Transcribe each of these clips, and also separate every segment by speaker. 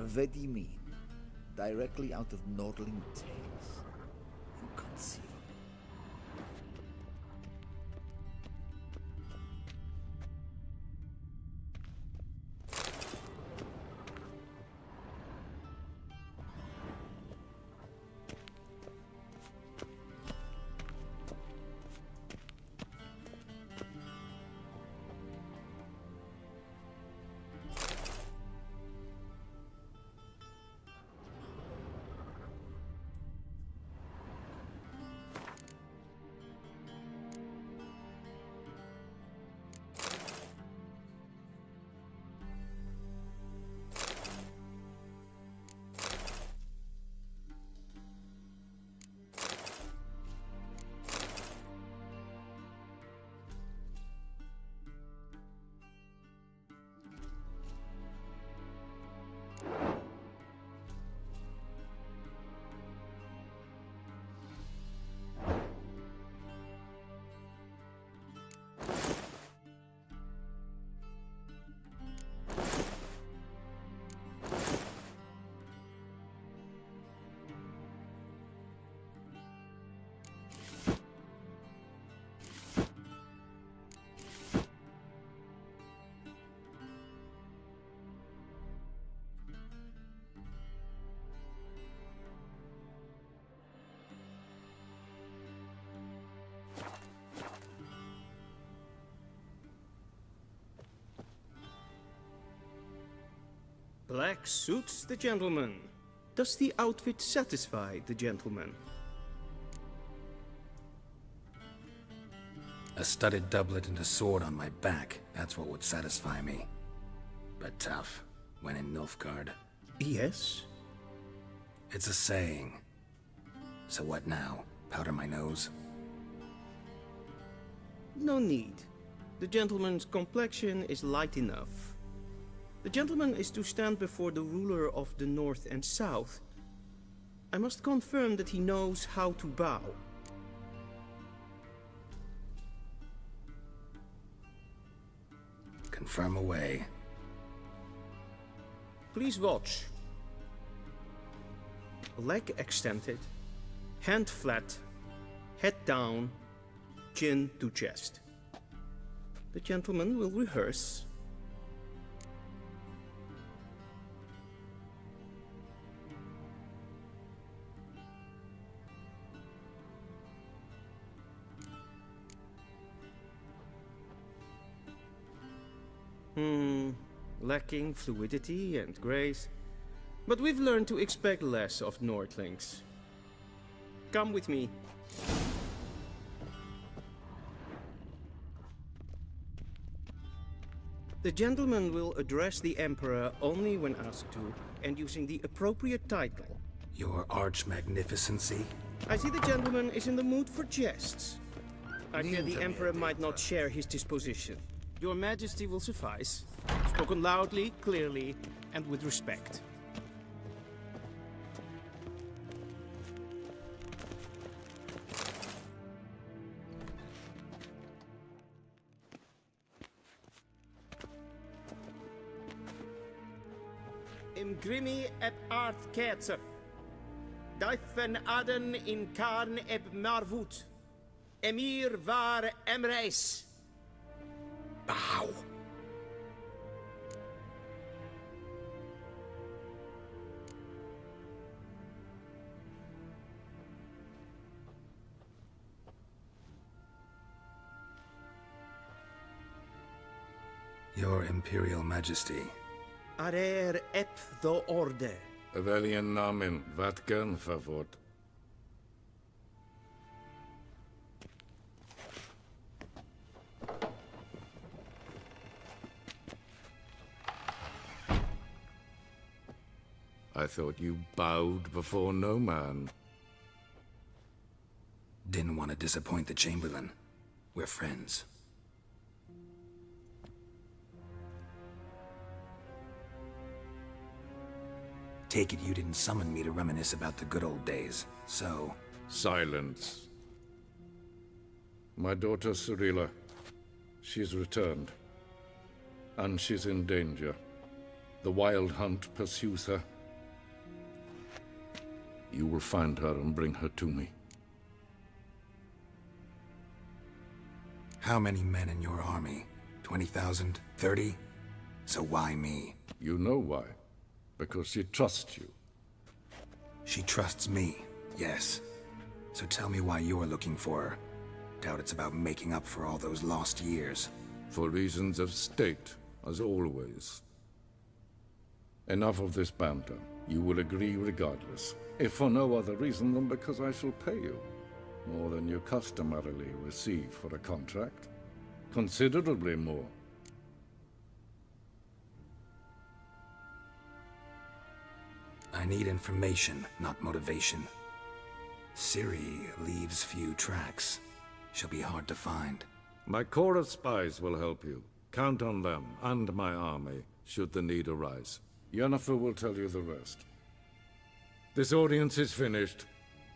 Speaker 1: Vedimin, directly out of Nordling tales. Inconceivable.
Speaker 2: Black suits the gentleman. Does the outfit satisfy the gentleman?
Speaker 3: A studded doublet and a sword on my back, that's what would satisfy me. But tough, when in Nilfgaard.
Speaker 2: Yes.
Speaker 3: It's a saying. So what now? Powder my nose?
Speaker 2: No need. The gentleman's complexion is light enough. The gentleman is to stand before the ruler of the North and South. I must confirm that he knows how to bow.
Speaker 3: Confirm away.
Speaker 2: Please watch. Leg extended, hand flat, head down, chin to chest. The gentleman will rehearse. Lacking fluidity and grace. But we've learned to expect less of Nordlings. Come with me. The gentleman will address the Emperor only when asked to, and using the appropriate title.
Speaker 3: Your Arch-Magnificency?
Speaker 2: I see the gentleman is in the mood for jests. I fear the Emperor might not share his disposition. Your Majesty will suffice. Spoken loudly, clearly, and with respect. Im grimi et art ketzer. Duifen aden in karn eb marvoet. Emir var emreis.
Speaker 3: Bow! Your Imperial Majesty.
Speaker 2: Arer ep the orde.
Speaker 4: Welchen Namen? Wat gern favort? I thought you bowed before no man.
Speaker 3: Didn't want to disappoint the Chamberlain. We're friends. Take it you didn't summon me to reminisce about the good old days, so...
Speaker 4: Silence. My daughter Cyrilla, she's returned. And she's in danger. The Wild Hunt pursues her. You will find her and bring her to me.
Speaker 3: How many men in your army? 20,000? 30? So why me?
Speaker 4: You know why. Because she trusts you.
Speaker 3: She trusts me, yes. So tell me why you're looking for her. Doubt it's about making up for all those lost years.
Speaker 4: For reasons of state, as always. Enough of this banter. You will agree regardless. If for no other reason than because I shall pay you. More than you customarily receive for a contract. Considerably more.
Speaker 3: I need information, not motivation. Ciri leaves few tracks. She'll be hard to find.
Speaker 4: My corps of spies will help you. Count on them, and my army, should the need arise. Yennefer will tell you the rest. This audience is finished.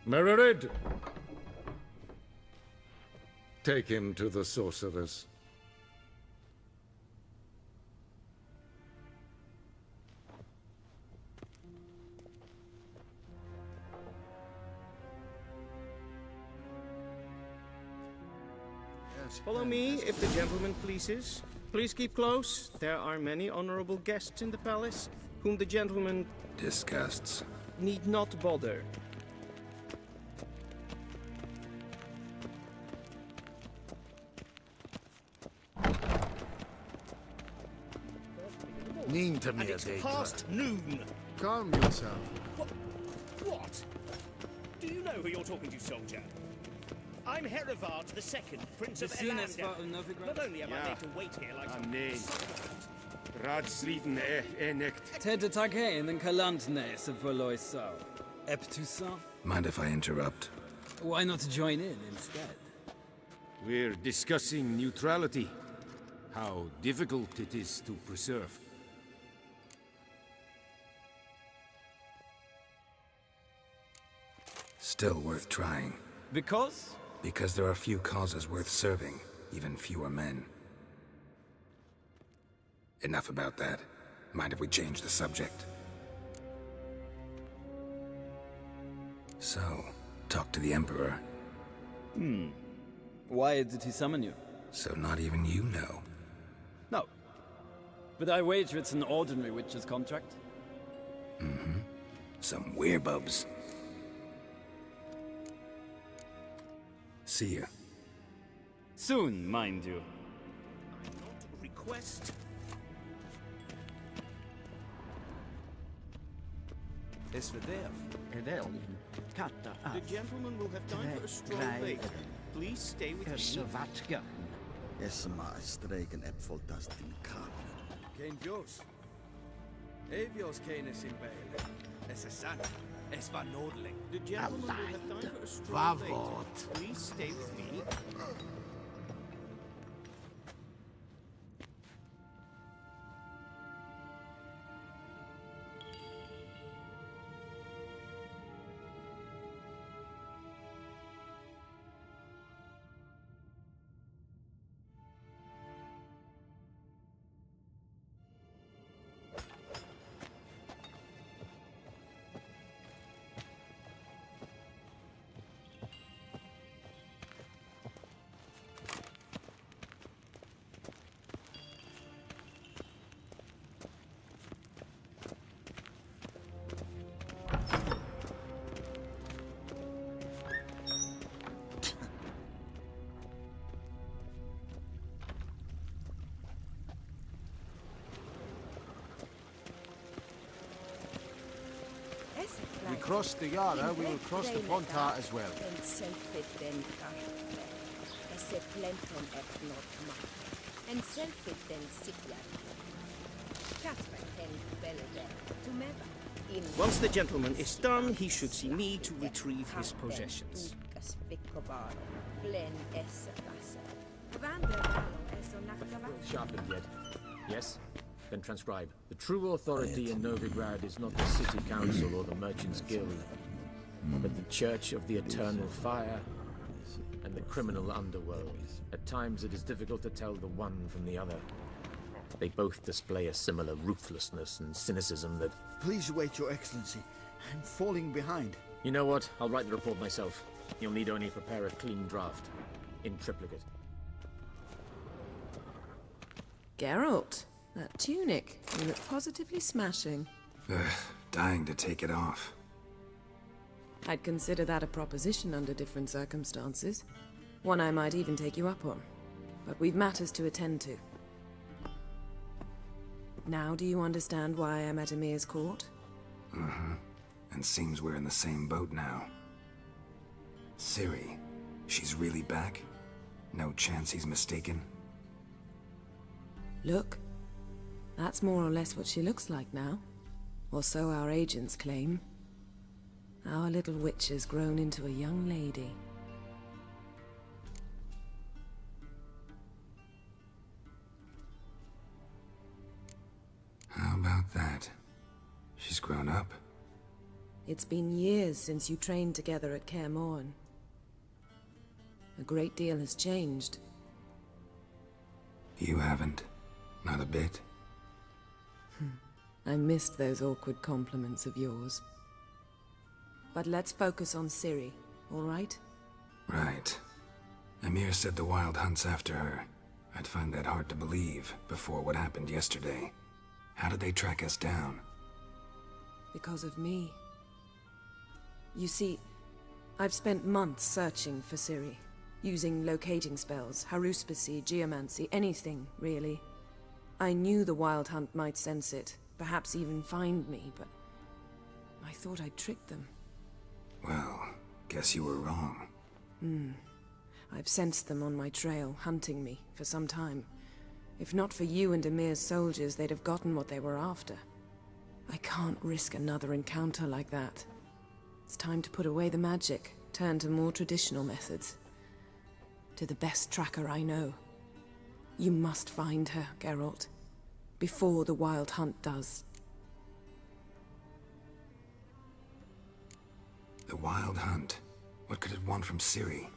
Speaker 4: Mererid! Take him to the sorceress.
Speaker 2: Follow me, if the gentleman pleases. Please keep close. There are many honorable guests in the palace, whom the gentleman
Speaker 3: Disgusts.
Speaker 2: need not bother.
Speaker 5: And it's past noon.
Speaker 6: Calm yourself.
Speaker 5: What? Do you know who you're talking to, soldier? I'm Herivard II, Prince of Elander. Not only am I made to wait here like some...
Speaker 7: nee. Raadsliden nicht.
Speaker 8: Ted Takane and Kalantnes of Voloisau. Eptusan?
Speaker 3: Mind if I interrupt?
Speaker 8: Why not join in instead?
Speaker 7: We're discussing neutrality. How difficult it is to preserve.
Speaker 3: Still worth trying.
Speaker 8: Because?
Speaker 3: Because there are few causes worth serving, even fewer men. Enough about that. Mind if we change the subject? So, talk to the Emperor.
Speaker 8: Why did he summon you?
Speaker 3: So not even you know.
Speaker 8: No. But I wager it's an ordinary witch's contract.
Speaker 3: Some werebubs. See ya.
Speaker 8: Soon, mind you.
Speaker 5: Request?
Speaker 2: The gentleman will have time for a stroll later. Please stay with me.
Speaker 1: Esma streken epfol dust in carne.
Speaker 9: Kein Dios. Evios canis in bail. Es a son. Es van Nordling.
Speaker 2: The gentleman will have time for a stroll later. Please stay with me.
Speaker 6: We crossed the Yara, we will cross the Pontar as well.
Speaker 2: Once the gentleman is done, he should see me to retrieve his possessions.
Speaker 10: Sharpened yet? Yes? Then transcribe. The true authority in Novigrad is not the city council or the merchants' guild, but the Church of the Eternal Fire and the criminal underworld. At times it is difficult to tell the one from the other. They both display a similar ruthlessness and cynicism that...
Speaker 1: Please wait, Your Excellency. I'm falling behind.
Speaker 10: You know what? I'll write the report myself. You'll need only prepare a clean draft. In triplicate.
Speaker 11: Geralt, that tunic. You look positively smashing.
Speaker 3: Ugh, dying to take it off.
Speaker 11: I'd consider that a proposition under different circumstances. One I might even take you up on. But we've matters to attend to. Now do you understand why I'm at Emir's court?
Speaker 3: Mm-hmm. And seems we're in the same boat now. Ciri, she's really back? No chance he's mistaken?
Speaker 11: Look, that's more or less what she looks like now. Or so our agents claim. Our little witch has grown into a young lady.
Speaker 3: How about that? She's grown up?
Speaker 11: It's been years since you trained together at Kaer Morhen. A great deal has changed.
Speaker 3: You haven't? Not a bit?
Speaker 11: I missed those awkward compliments of yours. But let's focus on Ciri, all right?
Speaker 3: Right. Emir said the Wild Hunt's after her. I'd find that hard to believe before what happened yesterday. How did they track us down?
Speaker 11: Because of me. You see, I've spent months searching for Ciri, using locating spells, haruspicy, geomancy, anything, really. I knew the Wild Hunt might sense it, perhaps even find me, but I thought I'd tricked them.
Speaker 3: Well, guess you were wrong.
Speaker 11: I've sensed them on my trail, hunting me, for some time. If not for you and Emir's soldiers, they'd have gotten what they were after. I can't risk another encounter like that. It's time to put away the magic, turn to more traditional methods. To the best tracker I know. You must find her, Geralt. Before the Wild Hunt does.
Speaker 3: The Wild Hunt? What could it want from Ciri?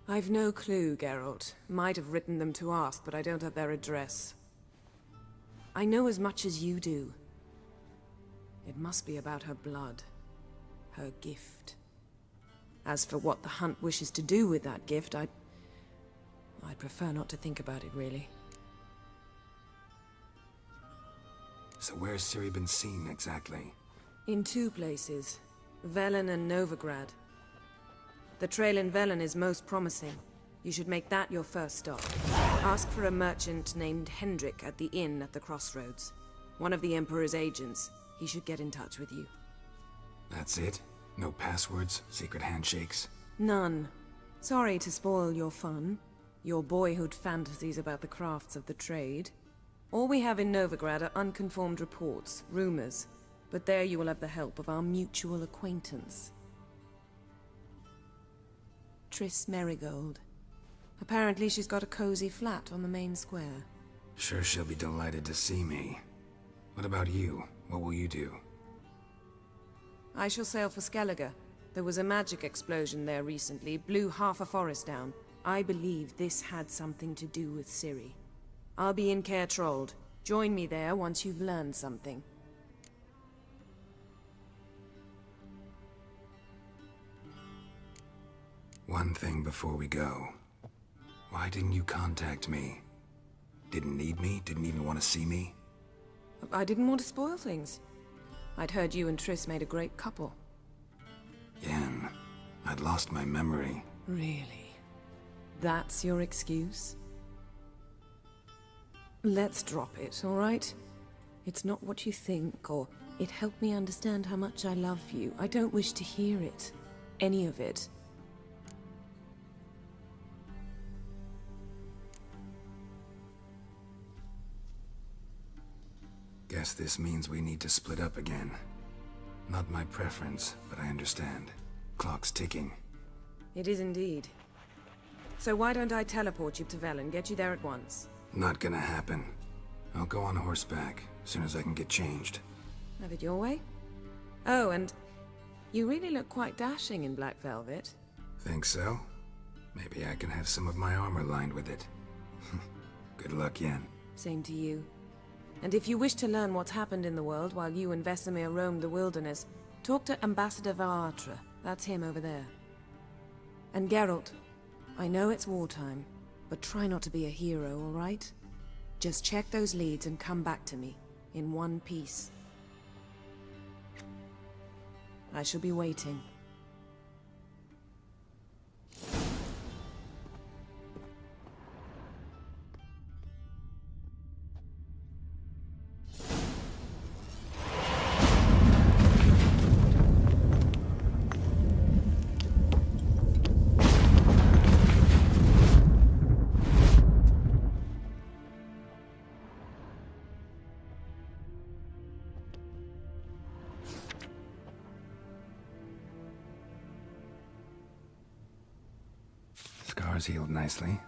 Speaker 11: I've no clue, Geralt. Might have written them to ask, but I don't have their address. I know as much as you do. It must be about her blood. Her gift. As for what the Hunt wishes to do with that gift, I'd prefer not to think about it, really.
Speaker 3: So where's Ciri been seen, exactly?
Speaker 11: In two places. Velen and Novigrad. The trail in Velen is most promising. You should make that your first stop. Ask for a merchant named Hendrik at the inn at the crossroads. One of the Emperor's agents. He should get in touch with you.
Speaker 3: That's it? No passwords? Secret handshakes?
Speaker 11: None. Sorry to spoil your fun. Your boyhood fantasies about the crafts of the trade. All we have in Novigrad are unconformed reports, rumors. But there you will have the help of our mutual acquaintance. Triss Merigold. Apparently she's got a cozy flat on the main square.
Speaker 3: Sure she'll be delighted to see me. What about you? What will you do?
Speaker 11: I shall sail for Skellige. There was a magic explosion there recently, blew half a forest down. I believe this had something to do with Ciri. I'll be in Caer Trold. Join me there once you've learned something.
Speaker 3: One thing before we go. Why didn't you contact me? Didn't need me? Didn't even want to see me?
Speaker 11: I didn't want to spoil things. I'd heard you and Triss made a great couple.
Speaker 3: Yen, I'd lost my memory.
Speaker 11: Really? That's your excuse? Let's drop it, all right? It's not what you think, or it helped me understand how much I love you. I don't wish to hear it. Any of it.
Speaker 3: Guess this means we need to split up again. Not my preference, but I understand. Clock's ticking.
Speaker 11: It is indeed. So why don't I teleport you to Velen, get you there at once?
Speaker 3: Not gonna happen. I'll go on horseback, as soon as I can get changed.
Speaker 11: Have it your way? Oh, and you really look quite dashing in black velvet.
Speaker 3: Think so? Maybe I can have some of my armor lined with it. Good luck, Yen.
Speaker 11: Same to you. And if you wish to learn what's happened in the world while you and Vesemir roamed the wilderness, talk to Ambassador Varatra. That's him over there. And Geralt, I know it's wartime, but try not to be a hero, all right? Just check those leads and come back to me, in one piece. I shall be waiting.
Speaker 3: Scars healed nicely.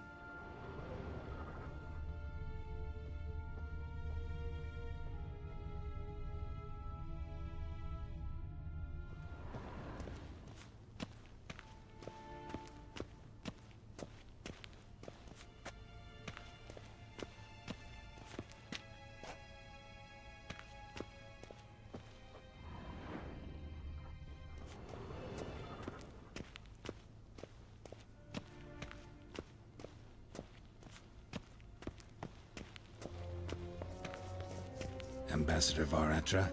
Speaker 3: Ambassador Varatra,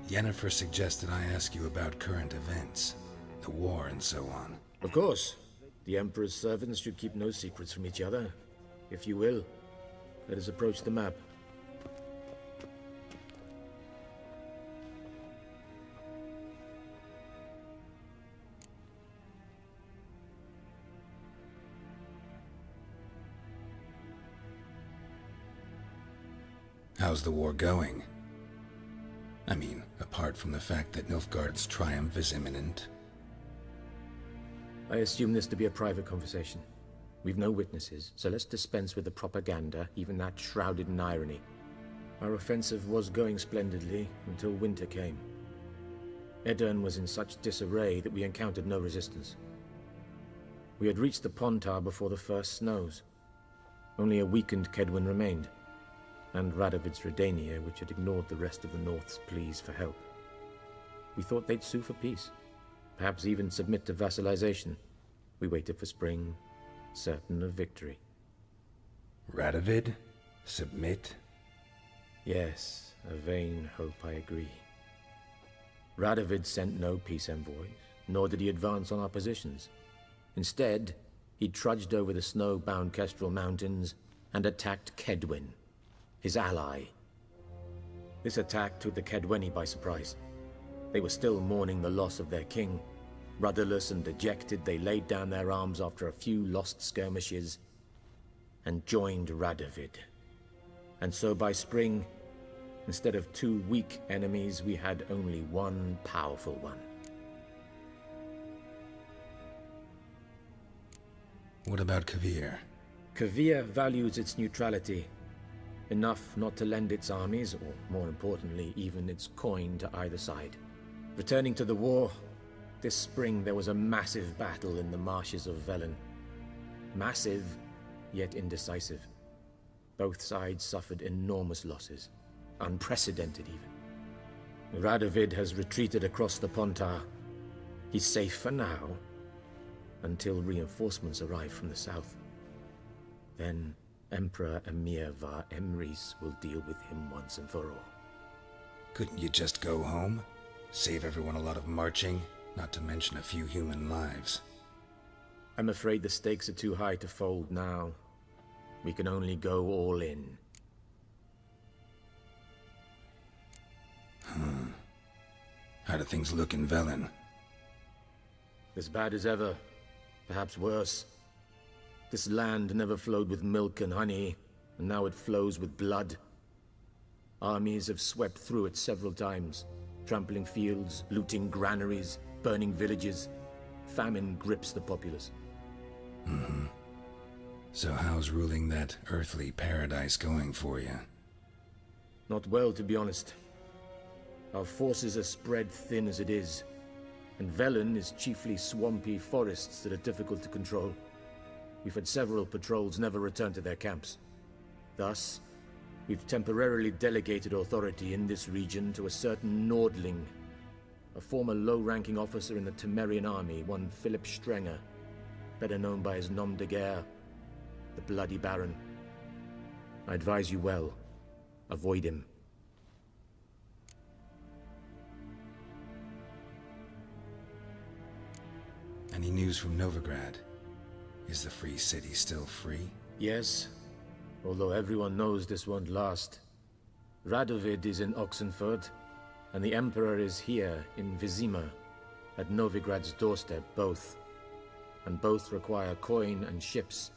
Speaker 3: Yennefer suggested I ask you about current events, the war and so on.
Speaker 10: Of course. The Emperor's servants should keep no secrets from each other. If you will, let us approach the map.
Speaker 3: How's the war going? I mean, apart from the fact that Nilfgaard's triumph is imminent.
Speaker 10: I assume this to be a private conversation. We've no witnesses, so let's dispense with the propaganda, even that shrouded in irony. Our offensive was going splendidly until winter came. Edirn was in such disarray that we encountered no resistance. We had reached the Pontar before the first snows. Only a weakened Kedwin remained, and Radovid's Redania, which had ignored the rest of the North's pleas for help. We thought they'd sue for peace, perhaps even submit to vassalization. We waited for spring, certain of victory.
Speaker 3: Radovid? Submit?
Speaker 10: Yes, a vain hope, I agree. Radovid sent no peace envoys, nor did he advance on our positions. Instead, he trudged over the snow-bound Kestrel Mountains and attacked Kedwin, his ally. This attack took the Kedweni by surprise. They were still mourning the loss of their king. Rudderless and dejected, they laid down their arms after a few lost skirmishes and joined Radovid. And so by spring, instead of 2 weak enemies, we had only one powerful one.
Speaker 3: What about Kavir?
Speaker 10: Kavir values its neutrality, enough not to lend its armies, or more importantly, even its coin to either side. Returning to the war, this spring there was a massive battle in the marshes of Velen. Massive, yet indecisive. Both sides suffered enormous losses, unprecedented even. Radovid has retreated across the Pontar. He's safe for now, until reinforcements arrive from the south. Then Emperor Emir Var Emrys will deal with him once and for all.
Speaker 3: Couldn't you just go home? Save everyone a lot of marching, not to mention a few human lives.
Speaker 10: I'm afraid the stakes are too high to fold now. We can only go all in.
Speaker 3: How do things look in Velen?
Speaker 10: As bad as ever, perhaps worse. This land never flowed with milk and honey, and now it flows with blood. Armies have swept through it several times, trampling fields, looting granaries, burning villages. Famine grips the populace.
Speaker 3: So how's ruling that earthly paradise going for you?
Speaker 10: Not well, to be honest. Our forces are spread thin as it is, and Velen is chiefly swampy forests that are difficult to control. We've had several patrols never return to their camps. Thus, We've temporarily delegated authority in this region to a certain Nordling, a former low-ranking officer in the Temerian army, one Philip Strenger, better known by his nom de guerre, the Bloody Baron. I advise you well. Avoid him.
Speaker 3: Any news from Novigrad? Is the free city still free?
Speaker 10: Yes, although everyone knows this won't last. Radovid is in Oxenford, and the Emperor is here in Vizima, at Novigrad's doorstep, both. And both require coin and ships.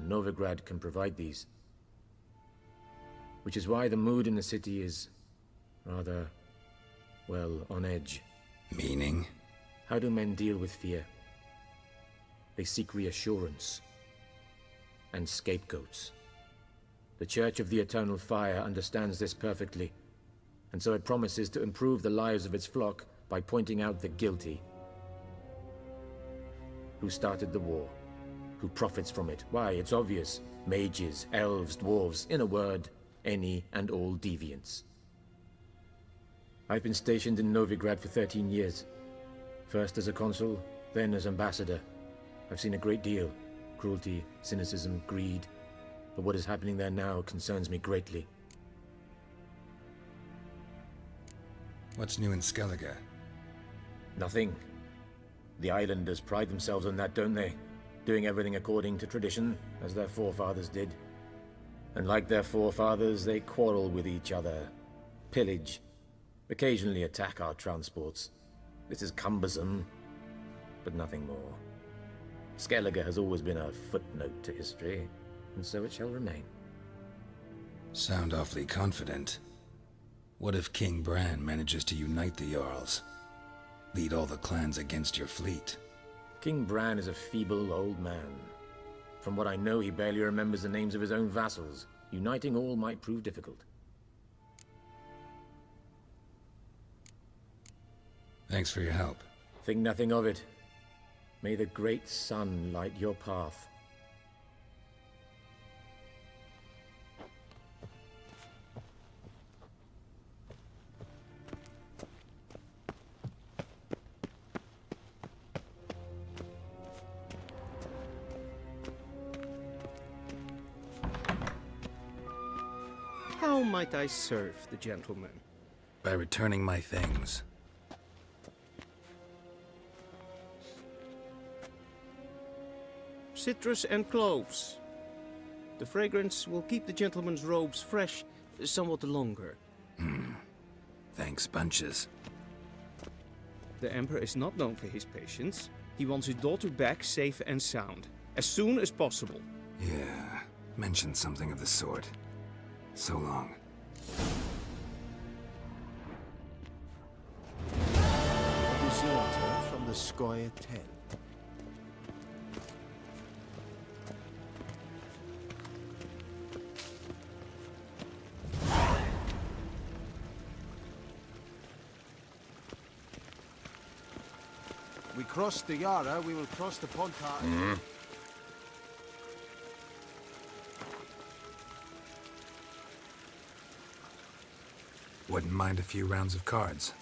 Speaker 10: Novigrad can provide these. Which is why the mood in the city is rather, well, on edge.
Speaker 3: Meaning?
Speaker 10: How do men deal with fear? They seek reassurance and scapegoats. The Church of the Eternal Fire understands this perfectly, and so it promises to improve the lives of its flock by pointing out the guilty. Who started the war? Who profits from it? Why, it's obvious. Mages, elves, dwarves, in a word, any and all deviants. I've been stationed in Novigrad for 13 years. First as a consul, then as ambassador. I've seen a great deal. Cruelty, cynicism, greed. But what is happening there now concerns me greatly.
Speaker 3: What's new in Skellige?
Speaker 10: Nothing. The islanders pride themselves on that, don't they? Doing everything according to tradition, as their forefathers did. And like their forefathers, they quarrel with each other, pillage, occasionally attack our transports. This is cumbersome, but nothing more. Skellige has always been a footnote to history, and so it shall remain.
Speaker 3: Sound awfully confident. What if King Bran manages to unite the Jarls? Lead all the clans against your fleet?
Speaker 10: King Bran is a feeble old man. From what I know, he barely remembers the names of his own vassals. Uniting all might prove difficult.
Speaker 3: Thanks for your help.
Speaker 10: Think nothing of it. May the great sun light your path.
Speaker 2: How might I serve the gentleman?
Speaker 3: By returning my things.
Speaker 2: Citrus and cloves. The fragrance will keep the gentleman's robes fresh somewhat longer.
Speaker 3: Thanks, bunches.
Speaker 2: The Emperor is not known for his patience. He wants his daughter back safe and sound, as soon as possible.
Speaker 3: Yeah, mentioned something of the sort. So long.
Speaker 6: Deserter from the Skoye 10. We cross the Yara, we will cross the Pontar.
Speaker 3: Wouldn't mind a few rounds of cards.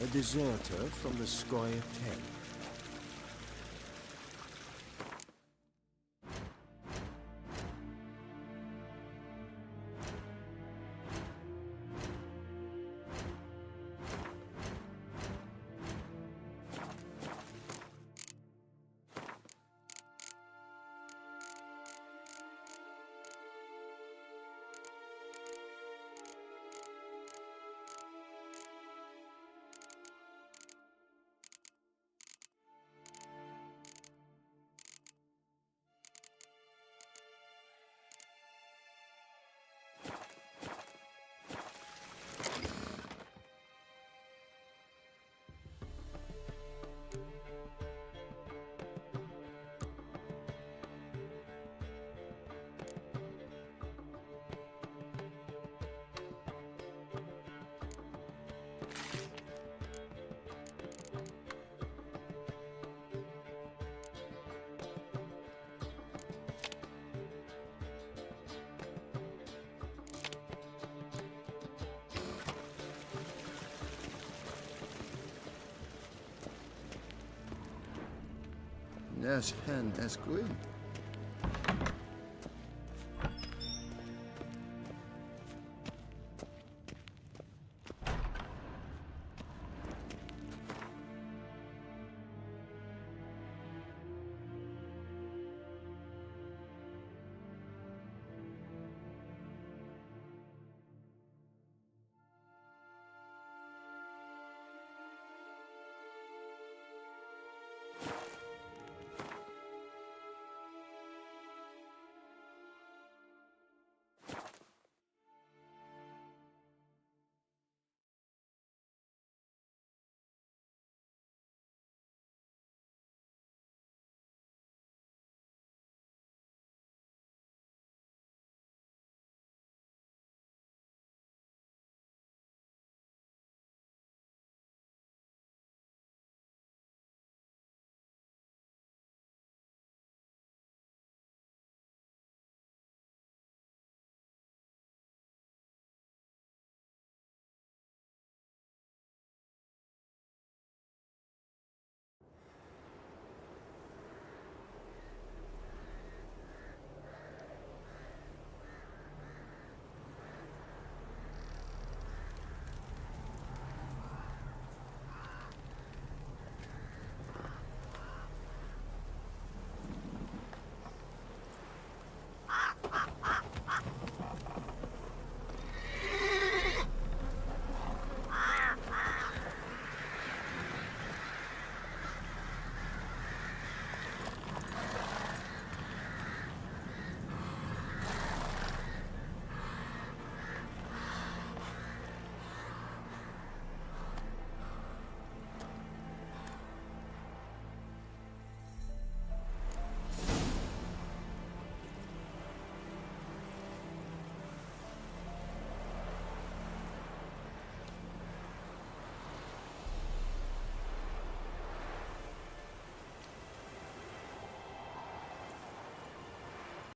Speaker 6: A deserter from the Skoye tent.
Speaker 1: Yes, hen as queen.